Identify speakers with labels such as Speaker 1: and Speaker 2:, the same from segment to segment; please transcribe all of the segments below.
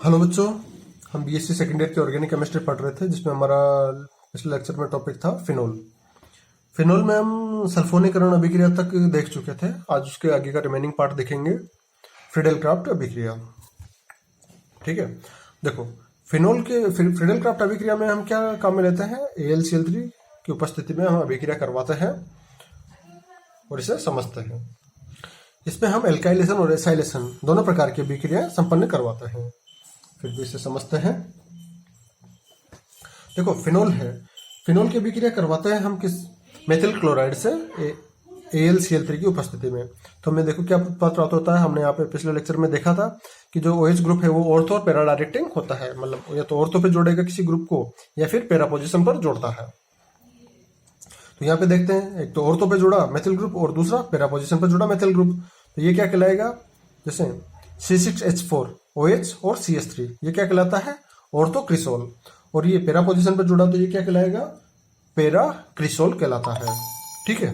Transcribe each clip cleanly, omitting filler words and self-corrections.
Speaker 1: Hello बच्चों, हम BSc second year की ऑर्गेनिक केमिस्ट्री पढ़ रहे थे जिसमें हमारा पिछले लेक्चर में टॉपिक था फिनोल। फिनोल में हम सल्फोनीकरण अभिक्रिया तक देख चुके थे। आज उसके आगे का रिमेनिंग पार्ट देखेंगे, फ्रीडेल क्राफ्ट अभिक्रिया। ठीक है, देखो फिनोल के फ्रीडेल क्राफ्ट अभिक्रिया में हम क्या काम में लेते हैं, AlCl3 की उपस्थिति में हम अभिक्रिया करवाते हैं और इसे समझते हैं। इसमें हम एल्काइलेशन और एसाइलेशन दोनों प्रकार की अभिक्रिया संपन्न करवाते हैं। फिर भी इसे समझते हैं। देखो फिनोल है, फिनोल की अभिक्रिया करवाते हैं हम किस मेथिल क्लोराइड से AlCl3 की उपस्थिति में। तो हमें देखो क्या उत्पाद प्राप्त होता है। हमने यहाँ पे पिछले लेक्चर में देखा था कि जो OH ग्रुप है वो ऑर्थो और पैरा डायरेक्टिंग होता है, मतलब या तो ऑर्थो पे जोड़ेगा किसी ग्रुप को या फिर पैरा पोजिशन पर जोड़ता है। तो यहाँ पे देखते हैं, एक तो ऑर्थो पे जुड़ा मेथिल ग्रुप और दूसरा पैरा पोजिशन पर जुड़ा मेथिल ग्रुप। तो ये क्या कहलाएगा, जैसे C6H4 OH और CH3, ये क्या कहलाता है, ऑर्थो क्रिसोल। और ये पैरा पोजिशन पर जुड़ा तो ये क्या कहलाएगा, पैरा क्रिसोल कहलाता है। ठीक है,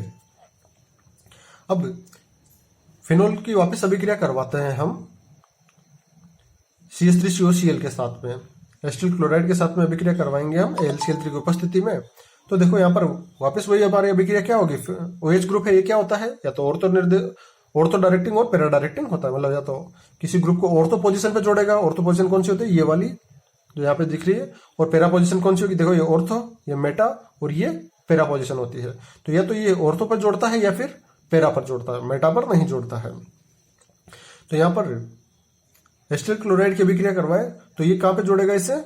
Speaker 1: अब फिनोल की वापस अभिक्रिया करवाते हैं हम CH3COCl के साथ में, एसिटिल क्लोराइड के साथ में अभिक्रिया करवाएंगे हम AlCl3 की उपस्थिति में। तो देखो यहाँ पर वापस वही हमारी अभिक्रिया क्या होगी, OH ग्रुप है, ये क्या होता है, या तो ऑर्थो डायरेक्टिंग और पैरा डायरेक्टिंग होता है। मतलब या तो किसी ग्रुप को ऑर्थो पोजीशन पे जोड़ेगा, ऑर्थो पोजीशन कौन सी होती है, ये वाली जो यहाँ पे दिख रही है, और पैरा पोजीशन कौन सी होगी, देखो ये ऑर्थो, ये मेटा और ये पैरा पोजीशन होती है। तो या तो ये ऑर्थो पर जोड़ता है या फिर पैरा पर जोड़ता है, मेटा पर नहीं जोड़ता है। तो यहाँ पर एसिटिल क्लोराइड की अभिक्रिया करवाए तो ये कहाँ पे जोड़ेगा, इसे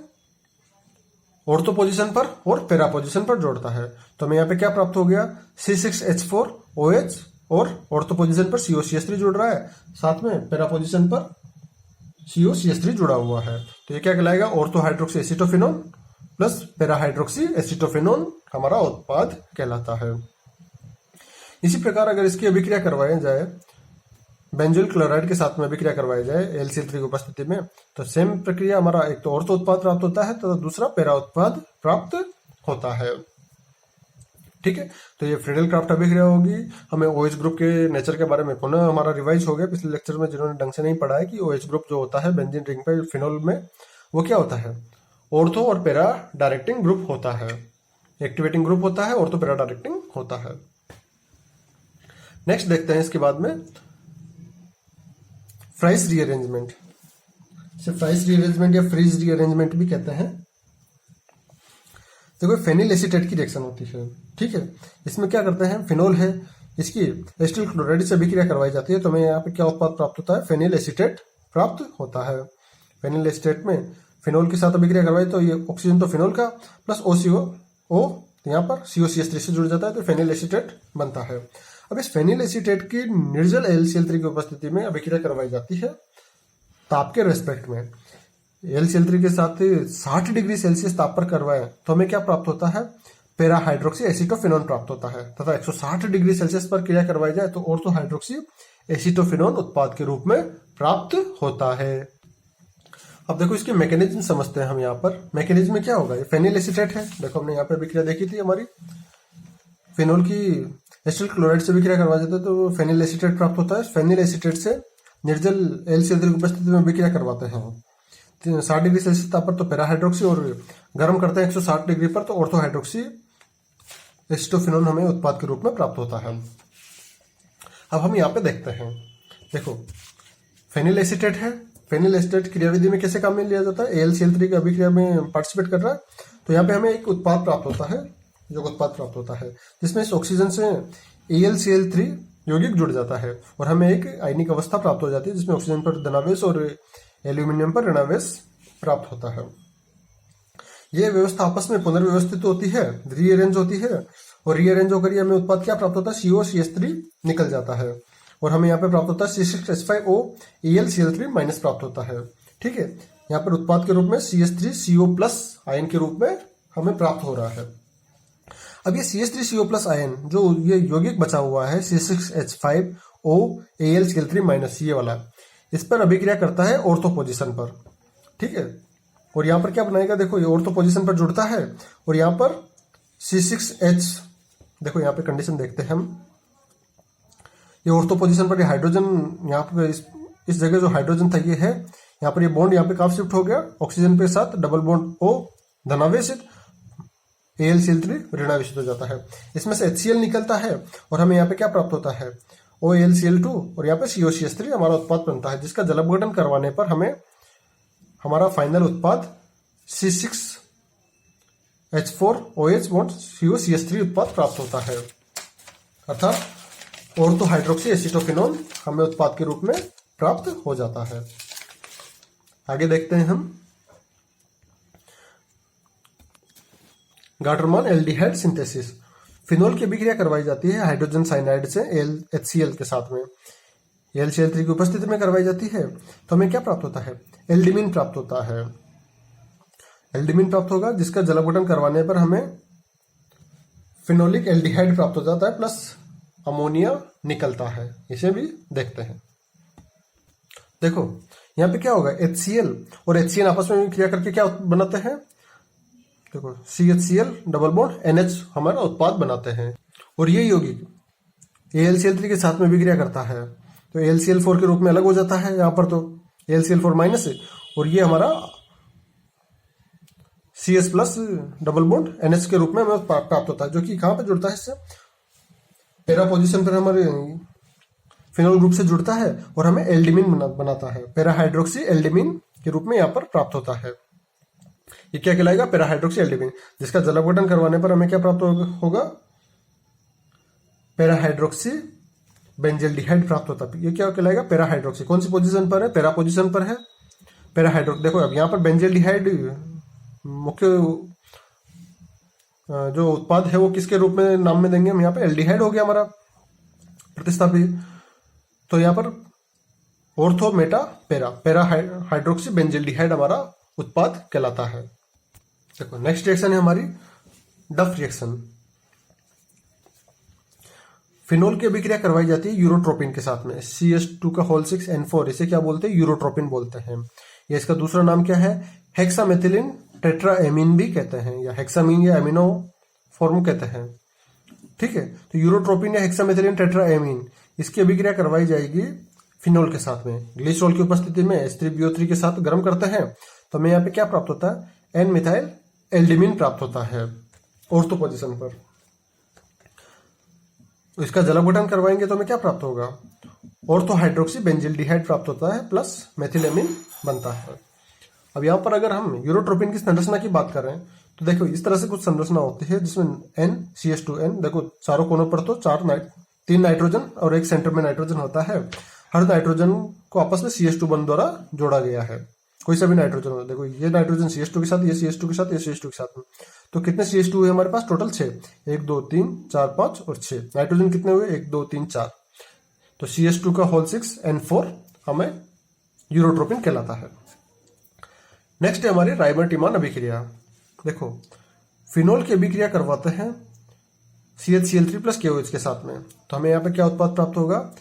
Speaker 1: ऑर्थो पोजीशन पर और पैरा पोजीशन पर जोड़ता है। तो हमें यहाँ पे क्या प्राप्त हो गया, C6H4 OH और ऑर्थो पोजीशन पर COCH3 जुड़ रहा है, साथ में पैरा पोजीशन पर COCH3 जुड़ा हुआ है। तो ये क्या कहलाएगा, ortho hydroxy acetophenone plus para hydroxy acetophenone हमारा उत्पाद कहलाता है। इसी प्रकार अगर इसकी अभिक्रिया करवाई जाए, बेंजोइल क्लोराइड के साथ में अभिक्रिया करवाई जाए AlCl3 की उपस्थिति में, तो सेम प्रक्रिया, हमारा एक तो ऑर्थो उत्पाद प्राप्त होता है तो दूसरा पैरा उत्पाद प्राप्त होता है। ठीक है, तो ये फ्रीडेल क्राफ्ट अभिक्रिया होगी। हमें OH ग्रुप के नेचर के बारे में पुनः हमारा रिवाइज हो गया पिछले लेक्चर में, जिन्होंने ढंग से नहीं पढ़ा है कि OH ग्रुप जो होता है बेंजीन रिंग पे फिनोल में, वो क्या होता है, ऑर्थो और पैरा डायरेक्टिंग ग्रुप होता है, एक्टिवेटिंग ग्रुप होता है, ऑर्थो पैरा डायरेक्टिंग होता है। नेक्स्ट देखते हैं इसके बाद में फ्राइस रीअरेंजमेंट। इसे फ्राइस रीअरेंजमेंट या फ्रीज रीअरेंजमेंट भी कहते हैं। देखो फेनिल एसीटेट की रिएक्शन होती है। ठीक है, इसमें क्या करते हैं, फिनोल है, इसकी एसिटिल क्लोराइड से अभिक्रिया करवाई जाती है तो हमें यहाँ पे क्या उत्पाद प्राप्त होता है, फेनिल एसीटेट प्राप्त होता है। फेनिल एसीटेट में फिनोल के साथ अभिक्रिया करवाई तो ये ऑक्सीजन तो फिनोल का प्लस OCO यहाँ पर COCH3 से जुड़ जाता है तो फेनिल एसीटेट बनता है। अब इस फेनिल एसीटेट की निर्जल AlCl3 की उपस्थिति में अभिक्रिया करवाई जाती है ताप के रेस्पेक्ट में। AlCl3 के साथ 60 डिग्री सेल्सियस ताप पर करवाएं तो हमें क्या प्राप्त होता है, पैरा हाइड्रोक्सी एसिटोफिनोन प्राप्त होता है, तथा 160 डिग्री सेल्सियस पर क्रिया करवाई जाए तो ऑर्थो हाइड्रोक्सी एसिटोफिनोन उत्पाद के रूप में प्राप्त होता है। अब देखो इसके मैकेनिज्म समझते हैं हम। यहाँ पर मैकेनिज्म में क्या होगा, ये फेनिल एसीटेट है, देखो हमने यहाँ पे अभिक्रिया देखी थी हमारी, फिनोल की एसिटिल क्लोराइड से अभिक्रिया करवा जाता है तो फेनिल एसीटेट प्राप्त होता है। फेनिल एसीटेट से निर्जल AlCl3 की उपस्थिति में अभिक्रिया करवाते हैं 60 डिग्री सेल्सियस ताप पर तो पैरा हाइड्रोक्सी, और गर्म करते हैं 160 डिग्री पर तो ऑर्थो हाइड्रोक्सी एसिटोफिनोन हमें उत्पाद के रूप में प्राप्त होता है। अब हम यहाँ पे देखते हैं, देखो फेनिल एसीटेट है, फेनिल एसीटेट क्रियाविधि में कैसे काम में लिया जाता है, AlCl3 की अभिक्रिया में पार्टिसिपेट कर रहा है तो यहाँ पे हमें एक उत्पाद प्राप्त होता है, यौगिक उत्पाद प्राप्त होता है जिसमें इस ऑक्सीजन से AlCl3 यौगिक जुड़ जाता है और हमें एक आयनिक अवस्था प्राप्त हो जाती है जिसमें ऑक्सीजन पर धनावेश और एल्यूमिनियम पर ऋणावेश प्राप्त होता है। यह व्यवस्था आपस में पुनर्व्यवस्थित होती है, रीअरेंज होती है, और रीअरेंज होकर हमें उत्पाद क्या प्राप्त होता है, COCH3 निकल जाता है और हमें यहाँ पे प्राप्त होता है C6H5O AlCl3 माइनस प्राप्त होता है। ठीक है, यहाँ पर उत्पाद के रूप में CH3CO+ आयन के रूप में हमें प्राप्त हो रहा है। अब ये CH3CO+ आयन जो ये यौगिक बचा हुआ है C6H5O AlCl3- ये वाला, इस पर अभिक्रिया करता है ऑर्थो पोजीशन पर। ठीक है, और यहाँ पर क्या बनाएगा, देखो ये ऑर्थो पोजीशन पर जुड़ता है और यहाँ पर C6H, देखो यहाँ पे कंडीशन देखते हैं हम, ये ऑर्थो पोजीशन पर ये हाइड्रोजन, यहाँ पर इस जगह जो हाइड्रोजन था ये है, यहाँ पर ये बॉन्ड यहाँ पे कहाँ शिफ्ट हो गया, ऑक्सीजन के साथ डबल बॉन्ड O धनावेशित, AlCl3 ऋणावेशित हो जाता है। इसमें से HCl निकलता है और हमें यहाँ पे क्या प्राप्त होता है, OAlCl2 और यहाँ पे COCH3 हमारा उत्पाद बनता है, जिसका जल अपघटन करवाने पर हमें हमारा फाइनल उत्पाद C6H4OH बॉन्ड COCH3 उत्पाद प्राप्त होता है, अर्थात ऑर्थो हाइड्रोक्सी एसिटोफिनोल हमें उत्पाद के रूप में प्राप्त हो जाता है। आगे देखते हैं हम गाटरमान एल्डिहाइड सिंथेसिस। फिनोल की अभिक्रिया करवाई जाती है हाइड्रोजन साइनाइड से HCl के साथ में, AlCl3 की उपस्थिति में करवाई जाती है, तो हमें क्या प्राप्त होता है, एल्डिमिन प्राप्त होता है। एल्डिमिन प्राप्त होगा जिसका जल अपघटन करवाने पर हमें फिनोलिक एल्डिहाइड प्राप्त हो जाता है प्लस अमोनिया निकलता है। इसे भी देखते हैं। देखो यहाँ पे क्या होगा, HCl और HCl आपस में क्रिया करके क्या बनाते हैं, देखो CHCl डबल बॉन्ड NH हमारा उत्पाद बनाते हैं, और ये यौगिक AlCl3 के साथ में भी क्रिया करता है, तो AlCl4 के रूप में अलग हो जाता है यहाँ पर, तो AlCl4 माइनस, और ये हमारा CS plus double bond NH के रूप में हमें प्राप्त होता है, जो कि कहाँ पे जुड़ता है, इससे पैरा पोजीशन पर हमारे फिनोल ग्रुप से जुड़ता है और हमें एल्डिमिन बनाता है, पैरा हाइड्रोक्सी एल्डिमिन के रूप में यहाँ पर प्राप्त होता है। ये क्या कहलाएगा, पैरा हाइड्रोक्सी एल्डिमिन, जिसका जल अपघटन करवाने पर हमें क्या प्राप्त होगा, पैरा हाइड्रोक्सी बेंजल्डिहाइड प्राप्त होता है। ये क्या कहलाएगा, पैरा हाइड्रोक्सी। कौन सी पोजीशन पर है, पैरा पोजीशन पर है, पैरा हाइड्रोक्सी। देखो अब यहाँ पर बेंजल्डिहाइड मुख्य जो उत्पाद है वो किसके रूप में नाम में देंगे हम, यहाँ पे एल्डिहाइड हो गया हमारा प्रतिस्थापी, तो यहाँ पर ortho Meta para, para hydroxy benzaldehyde हमारा उत्पाद कहलाता है। देखो नेक्स्ट रिएक्शन है हमारी डफ रिएक्शन। फिनोल की अभिक्रिया करवाई जाती है यूरोट्रोपिन के साथ में, CH2 का होल 6N4, इसे क्या बोलते हैं, यूरोट्रोपिन बोलते हैं। या इसका दूसरा नाम क्या है, हेक्सामेथिलिन टेट्राएमीन भी कहते हैं, या हेक्सामीन या एमिनो फॉर्म कहते हैं। ठीक है, तो यूरोट्रोपिन या हेक्सामेथिलिन टेट्राएमीन, इसकी अभिक्रिया करवाई जाएगी फिनोल के साथ में, ग्लिसरॉल की उपस्थिति में H3BO3 के साथ गर्म करते हैं, तो हमें यहाँ पे क्या प्राप्त होता है, N मिथाइल एल्डिमिन प्राप्त होता है ऑर्थो पोजीशन पर। इसका जल अपघटन करवाएंगे तो हमें क्या प्राप्त होगा, ऑर्थो हाइड्रोक्सी बेंजिल्डिहाइड प्राप्त होता है प्लस मेथिलेमिन बनता है। अब यहाँ पर अगर हम यूरोट्रोपिन की संरचना की बात करें तो देखो इस तरह से कुछ संरचना होती है, जिसमें NCH2N, देखो चारों कोनों पर तो 3 नाइट्रोजन और एक सेंटर में नाइट्रोजन होता है। हर नाइट्रोजन को आपस में CH2 बंध द्वारा जोड़ा गया है, कोई सा भी नाइट्रोजन हो। देखो ये नाइट्रोजन CH2 के साथ, ये CH2 के साथ, ये CH2 के साथ में, तो कितने CH2 है हमारे पास, टोटल 6, 1 2 3 4 5 और 6। नाइट्रोजन कितने हुए, 1 2 3 4, तो CH2 का होल 6N4 हमें यूरोट्रोपिन कहलाता है। नेक्स्ट है हमारी राइबर्टिमान अभिक्रिया। देखो फिनोल की अभिक्रिया करवाते हैं CHCl3 प्लस KOH के साथ में, तो हमें यहाँ पे क्या उत्पाद प्राप्त होगा,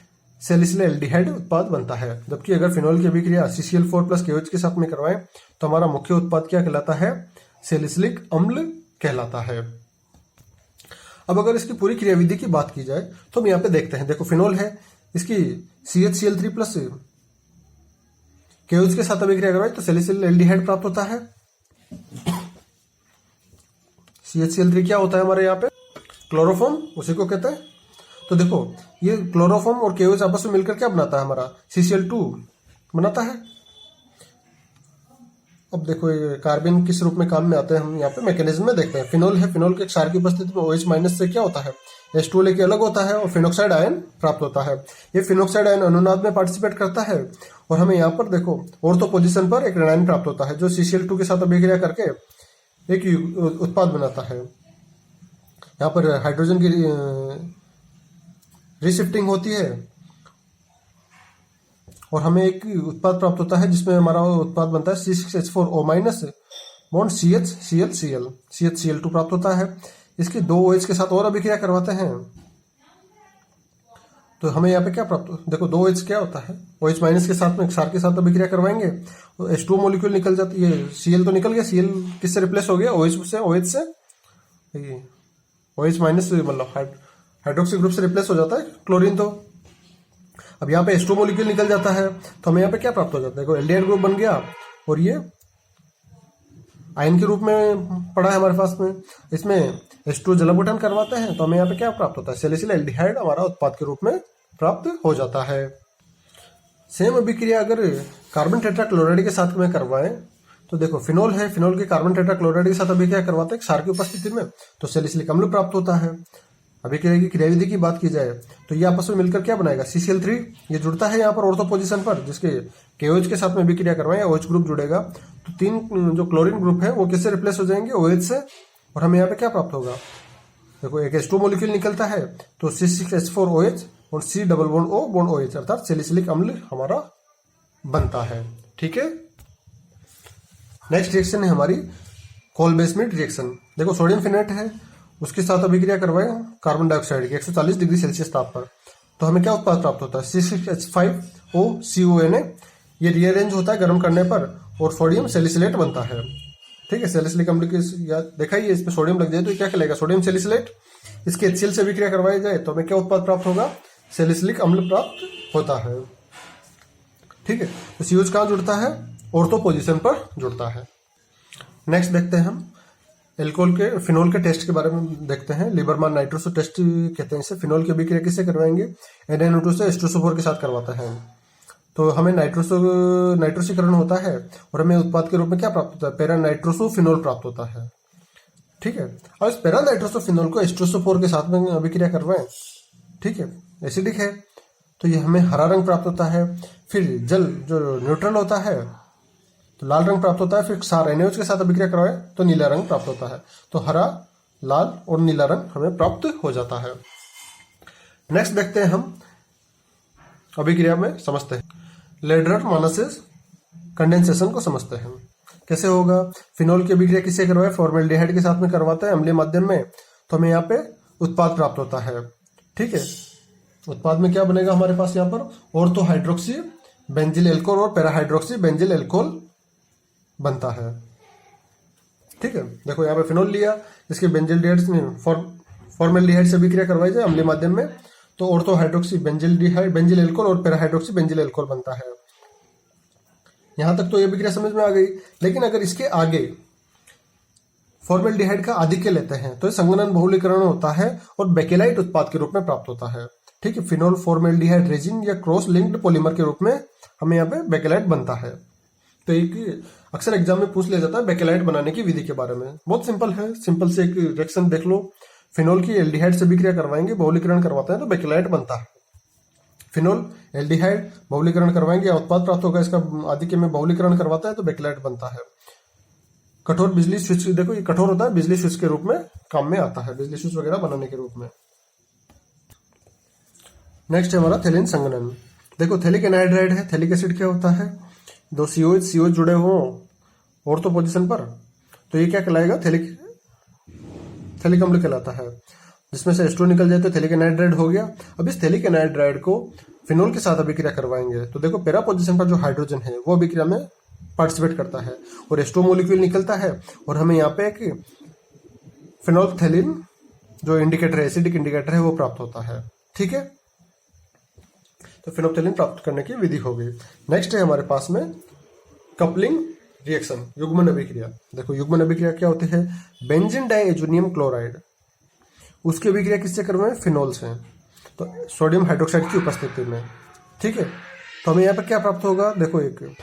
Speaker 1: सैलिसिल एल्डिहाइड उत्पाद बनता है। जबकि अगर फिनोल की अभिक्रिया CCl4 प्लस KOH के साथ में करवाएं तो हमारा मुख्य उत्पाद क्या कहलाता है, सैलिसिलिक अम्ल कहलाता है। अब अगर इसकी पूरी क्रियाविधि की बात की जाए तो हम यहाँ पे देखते हैं, देखो फिनोल है, इसकी CHCl3 प्लस KOH के साथ अभिक्रिया करवाए तो सैलिसिल एल्डिहाइड प्राप्त होता है। CHCl3 क्या होता है हमारे यहाँ पे, क्लोरोफॉर्म, उसी को कहते हैं। तो देखो ये क्लोरोफॉर्म और KOH आपस में मिलकर क्या बनाता है, हमारा CCl2 बनाता है। अब देखो ये कार्बन किस रूप में काम में आते हैं, हम यहाँ पे मैकेनिज्म में देखते हैं। फिनोल है, फिनोल के क्षार की उपस्थिति में OH माइनस से क्या होता है, H2O लेके अलग होता है और फिनोक्साइड आयन प्राप्त होता है। ये फिनोक्साइड आयन अनुनाद में पार्टिसिपेट करता है और हमें यहाँ पर देखो ऑर्थो पोजीशन पर एक ऋणायन प्राप्त होता है, जो CCl2 के साथ अभिक्रिया करके एक उत्पाद बनाता है। यहाँ पर हाइड्रोजन की रिशिफ्टिंग होती है और हमें एक उत्पाद प्राप्त होता है, जिसमें हमारा उत्पाद बनता है C6H4O minus bond CHClCl, CHCl2 प्राप्त होता है। इसकी 2 OH के साथ और अभिक्रिया करवाते हैं तो हमें यहाँ पे क्या प्राप्त, देखो 2 OH क्या होता है, OH माइनस के साथ में क्षार के साथ अभिक्रिया करवाएंगे तो H2O मॉलिक्यूल निकल जाती है, Cl तो निकल गया, Cl किससे रिप्लेस हो गया, OH से OH माइनस मतलब हाइड्रोक्सी ग्रुप से रिप्लेस हो जाता है क्लोरीन। तो अब यहाँ पे H2 मॉलिक्यूल निकल जाता है तो हमें यहाँ पे क्या प्राप्त हो जाता है, देखो एल्डिहाइड ग्रुप बन गया और ये आयन के रूप में पड़ा है हमारे पास में। इसमें H2 जल अपघटन करवाते हैं तो हमें यहाँ पे क्या प्राप्त होता है, सैलिसिल एल्डिहाइड हमारा उत्पाद के रूप में प्राप्त हो जाता है। सेम अभिक्रिया अगर कार्बन टेट्राक्लोराइड के साथ में करवाएं तो देखो फिनोल है, फिनोल के कार्बन टेट्राक्लोराइड के साथ अभिक्रिया करवाते हैं क्षार की उपस्थिति में तो सैलिसिलिक अम्ल प्राप्त होता है। अभिक्रिया की क्रियाविधि की बात की जाए तो ये आपस में मिलकर क्या बनाएगा, CCl3, ये जुड़ता है यहाँ पर ऑर्थो पोजीशन पर, जिसके KOH के साथ में अभिक्रिया करवाएं OH ग्रुप जुड़ेगा तो 3 जो क्लोरीन ग्रुप है वो किससे रिप्लेस हो जाएंगे, OH से, और हमें यहाँ पे क्या प्राप्त होगा, देखो एक H2 मॉलिक्यूल निकलता है तो C6H4OH और C double bond O bond OH अर्थात सैलिसिलिक अम्ल हमारा बनता है। ठीक है, नेक्स्ट रिएक्शन है हमारी कोलबेसमेट रिएक्शन। देखो सोडियम फिनेट है, उसके साथ अभिक्रिया करवाए कार्बन डाइऑक्साइड की 140 डिग्री सेल्सियस ताप पर तो हमें क्या उत्पाद प्राप्त होता है, C6H5OCONA। ये रीअरेंज होता है गर्म करने पर और सोडियम सैलिसिलेट बनता है। ठीक है, सैलिसिलिक अम्ल की देखा ही है, इसमें सोडियम लग जाए तो क्या कहलाएगा, सोडियम सैलिसिलेट। इसके HCl से अभिक्रिया करवाई जाए तो हमें क्या उत्पाद प्राप्त होगा, सैलिसिलिक अम्ल प्राप्त होता है। ठीक है, तो COH कहाँ जुड़ता है, ऑर्थो पोजीशन पर जुड़ता है। नेक्स्ट देखते हैं हम एल्कोहल के फिनोल के टेस्ट के बारे में देखते हैं। लिबरमान नाइट्रोसो टेस्ट कहते हैं इसे। फिनोल की अभिक्रिया किससे करवाएंगे, NaNO2 से H2SO4 के साथ करवाता है तो हमें नाइट्रोसीकरण होता है और हमें उत्पाद के रूप में क्या प्राप्त होता है, पैरा नाइट्रोसो फिनोल प्राप्त होता है। ठीक है, और इस पैरा नाइट्रोसो फिनोल को H2SO4 के साथ में अभिक्रिया करवाएं, ठीक है, एसिडिक है तो ये हमें हरा रंग प्राप्त होता है। फिर जल जो न्यूट्रल होता है तो लाल रंग प्राप्त होता है। फिर क्षार NaOH के साथ अभिक्रिया करवाए तो नीला रंग प्राप्त होता है। तो हरा, लाल और नीला रंग हमें प्राप्त हो जाता है। नेक्स्ट देखते हैं हम अभिक्रिया में समझते हैं लेडरर मोनोसिस कंडेंसेशन को समझते हैं कैसे होगा। फिनोल की अभिक्रिया किससे करवाए, फॉर्मेल्डिहाइड के साथ में करवाते हैं अम्लीय माध्यम में तो हमें यहाँ पे उत्पाद प्राप्त होता है। ठीक है, उत्पाद में क्या बनेगा हमारे पास यहाँ पर, ऑर्थो हाइड्रोक्सी बेंजिल एल्कोहल और पैराहाइड्रोक्सी बेंजिल एल्कोहल बनता है। ठीक है, देखो यहाँ पे फिनोल लिया, इसके बेंजिल्डिहाइड में फॉर्मेल्डिहाइड से अभिक्रिया करवाई जाए अम्लीय माध्यम में तो ऑर्थो हाइड्रोक्सी बेंजिल एल्कोहल और पैराहाइड्रोक्सी बेंजिल एल्कोहल बनता है। यहां तक तो ये अभिक्रिया समझ में आ गई। लेकिन अगर इसके आगे फॉर्मेल्डिहाइड का आधिक्य लेते हैं तो संघनन बहुलीकरण होता है और बेकेलाइट उत्पाद के रूप में प्राप्त होता है। ठीक है, फिनोल फॉर्मेल्डिहाइड रेजिन या क्रॉस लिंक्ड पॉलीमर के रूप में हमें यहाँ पे बेकेलाइट बनता है। तो एक अक्सर एग्जाम में पूछ लिया जाता है बेकेलाइट बनाने की विधि के बारे में। बहुत सिंपल है, सिंपल से एक रिएक्शन देख लो। फिनोल की एल्डिहाइड से अभिक्रिया करवाएंगे, बहुलीकरण करवाते हैं तो बेकेलाइट बनता है। फिनोल एल्डिहाइड बहुलीकरण करवाएंगे या उत्पाद प्राप्त होगा इसका आधिक्य में बहुलीकरण करवाता है तो बेकेलाइट बनता है। कठोर बिजली स्विच, देखो ये कठोर होता है, बिजली स्विच के रूप में काम में आता है, बिजली स्विच वगैरह बनाने के रूप में। नेक्स्ट है हमारा थैलिन संघनन। देखो थैलिक एनहाइड्राइड है, थैलिक एसिड क्या होता है, दो COH जुड़े हो ऑर्थो पोजीशन पर तो ये क्या कहलाएगा, थैलिक अम्ल कहलाता है। जिसमें से H2 निकल जाए तो थैलिक एनहाइड्राइड हो गया। अब इस थैलिक एनहाइड्राइड को फिनोल के साथ अभिक्रिया करवाएंगे तो देखो पैरा पोजीशन पर जो हाइड्रोजन है वो अभिक्रिया में पार्टिसिपेट करता है और H2 मॉलिक्यूल निकलता है और हमें यहाँ पे एक फिनोल्फथैलीन जो इंडिकेटर है, एसिडिक इंडिकेटर है, वो प्राप्त होता है। ठीक है, तो फिनोल्फथैलीन प्राप्त करने की विधि हो गई। नेक्स्ट है हमारे पास में कपलिंग रिएक्शन, युग्मन अभिक्रिया। देखो युग्मन अभिक्रिया क्या होती है, बेंजीन डाइएजोनियम क्लोराइड, उसकी अभिक्रिया किससे करवाएं, फिनोल से, तो सोडियम हाइड्रोक्साइड की उपस्थिति में। ठीक है, तो हमें यहाँ पर क्या प्राप्त होगा, देखो एक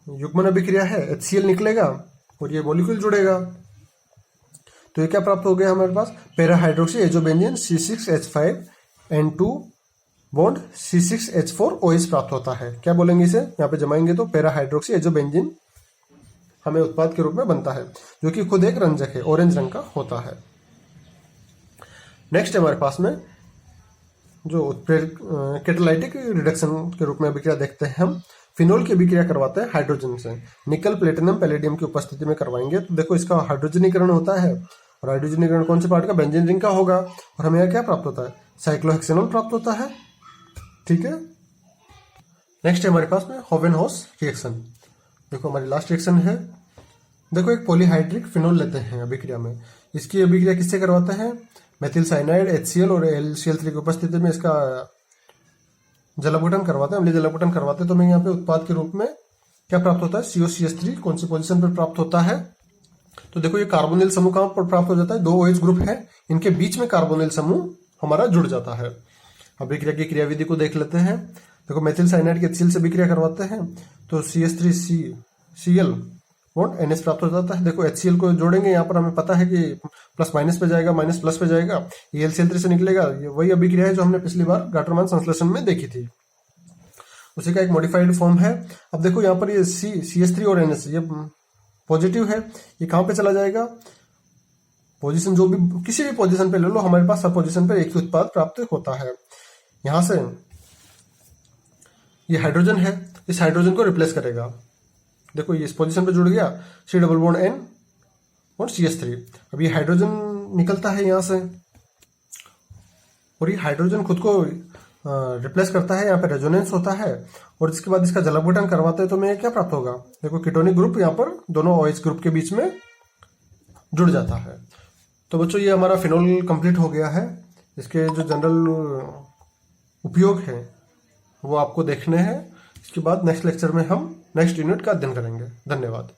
Speaker 1: युग्मन अभिक्रिया है, HCl निकलेगा और ये मॉलिक्यूल जुड़ेगा तो ये क्या प्राप्त हो गया हमारे पास, पैराहाइड्रोक्सी एजोबेंजीन C6H5N2 बॉन्ड C6H4OH प्राप्त होता है। क्या बोलेंगे इसे, यहाँ पे जमाएंगे तो पैराहाइड्रोक्सी एजोबेंजीन हमें उत्पाद के रूप में बनता है जो कि खुद एक रंजक है, ऑरेंज रंग का होता है। नेक्स्ट हमारे पास में जो कैटालाइटिक रिडक्शन के रूप में अभिक्रिया देखते हैं हम, फिनोल की अभिक्रिया करवाते हैं हाइड्रोजन से, निकल प्लेटिनम पैलेडियम की उपस्थिति में करवाएंगे तो देखो इसका हाइड्रोजनीकरण होता है और हाइड्रोजनीकरण कौन से पार्ट का, बेंजीन रिंग का होगा और हमें यहाँ क्या प्राप्त होता है, साइक्लोहेक्सेनॉल प्राप्त होता है। ठीक है, नेक्स्ट है हमारे पास में होवेनहॉस रिएक्शन। देखो हमारी लास्ट रिएक्शन है, देखो एक पॉलीहाइड्रिक फिनोल लेते हैं अभिक्रिया में, इसकी अभिक्रिया किससे करवाते हैं, मेथिल साइनाइड HCl और LCl3 की उपस्थिति में इसका जल अपघटन करवाते हैं, अम्लीय जल अपघटन करवाते हैं, तो हमें यहाँ पे उत्पाद के रूप में क्या प्राप्त होता है, COCH3 कौन सी पोजीशन पर प्राप्त होता है। तो देखो ये कार्बोनिल समूह कहाँ पर प्राप्त हो जाता है, 2 OH ग्रुप है, इनके बीच में कार्बोनिल समूह हमारा जुड़ जाता है। अब अभिक्रिया की क्रियाविधि को देख लेते हैं। देखो मेथिल साइनाइड के HCl से अभिक्रिया करवाते हैं तो CH3Cl बॉन्ड NH प्राप्त हो जाता है। देखो HCl को जोड़ेंगे, यहाँ पर हमें पता है कि प्लस माइनस पे जाएगा, माइनस प्लस पे जाएगा, ये LCl3 से निकलेगा। ये वही अभिक्रिया है जो हमने पिछली बार गाटरमान संश्लेषण में देखी थी, उसी का एक मॉडिफाइड फॉर्म है। अब देखो यहाँ पर ये CH3 और NH ये पॉजिटिव है, ये कहाँ पे चला जाएगा, पोजीशन जो भी किसी भी पोजीशन पे ले लो, हमारे पास सब पोजीशन पे एक ही उत्पाद प्राप्त होता है। यहां से ये हाइड्रोजन है, इस हाइड्रोजन को रिप्लेस करेगा। देखो ये इस पोजीशन पे जुड़ गया, C डबल बॉन्ड N और CH3। अब ये हाइड्रोजन निकलता है यहां से और ये हाइड्रोजन खुद को रिप्लेस करता है, यहाँ पे रेजोनेंस होता है और जिसके बाद इसका जल अपघटन करवाते हैं तो हमें क्या प्राप्त होगा, देखो कीटोनिक ग्रुप यहाँ पर दोनों OH ग्रुप के बीच में जुड़ जाता है। तो बच्चों ये हमारा फिनोल कंप्लीट हो गया है। इसके जो जनरल उपयोग है वो आपको देखने हैं। इसके बाद नेक्स्ट लेक्चर में हम नेक्स्ट यूनिट का अध्ययन करेंगे। धन्यवाद।